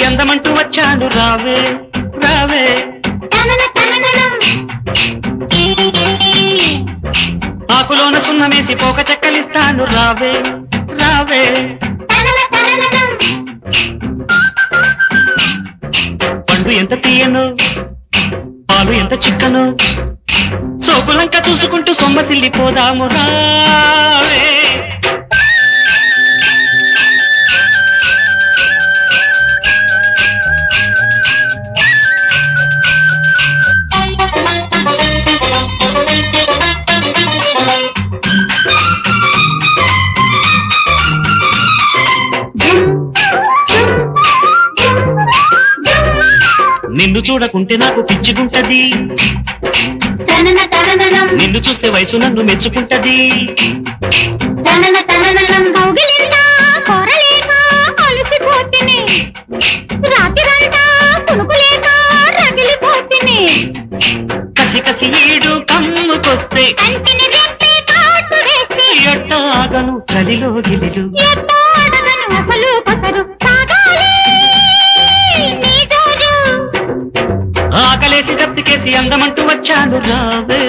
అందమంటూ వచ్చాను రావే రావే ఆకులోన సున్నమేసి పోక చెక్కలిస్తాను రావే రావే పండు ఎంత తీయను పాలు ఎంత చిక్కను సోకులంక చూసుకుంటూ సొమ్మసిల్లిపోదాము రావే నిన్ను చూడకుంటే నాకు పిచ్చిగుంటది నిన్ను చూస్తే వయసు నన్ను మెచ్చుకుంటది కసి కసి ఈడు కమ్ముకొస్తే ఎట్టాగను చలిలో గిలిలు ఆకలేసి దప్పికేసి అందమంటూ వచ్చాను రావే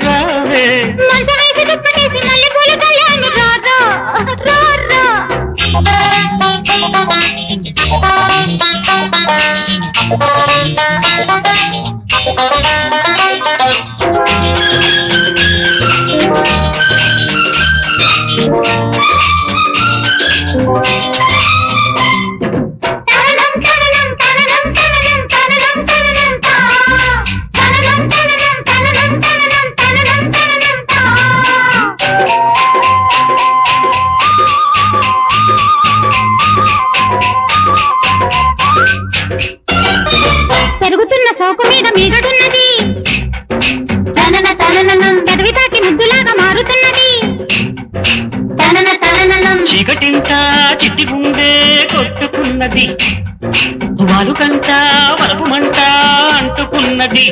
రావే పెరుగుతున్న సోకు మీద మీగడున్నది గదవితాకి ముద్దులాగా మారుతున్నది చీకటింట చిట్టి గుండె కొట్టుకున్నది వాలుకంట వరపు మంట అంటుకున్నది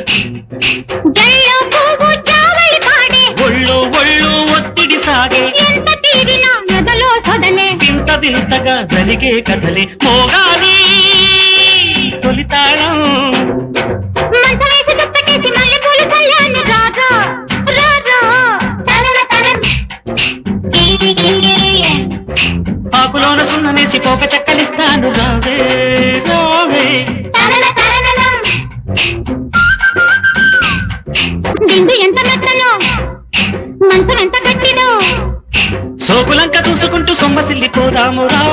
ఒళ్ళు ఒళ్ళు ఒత్తిడి సాగే ఎంత తీరినా ఎదలో సొదలే వింత వింతగా జరిగే కథలే మోగాలి తొలితాళం మంచమేసి దుప్పటేసి మల్లెపూలు చల్లాను రారా రారా ఆకులోన సున్నమేసి పోక చెక్కలిస్తాను రావే రావే దిండు ఎంత మెత్తనో మంచం ఎంత గట్టిదో సోకులంక చూసుకుంటూ సొమ్మసిల్లిపోదాము రా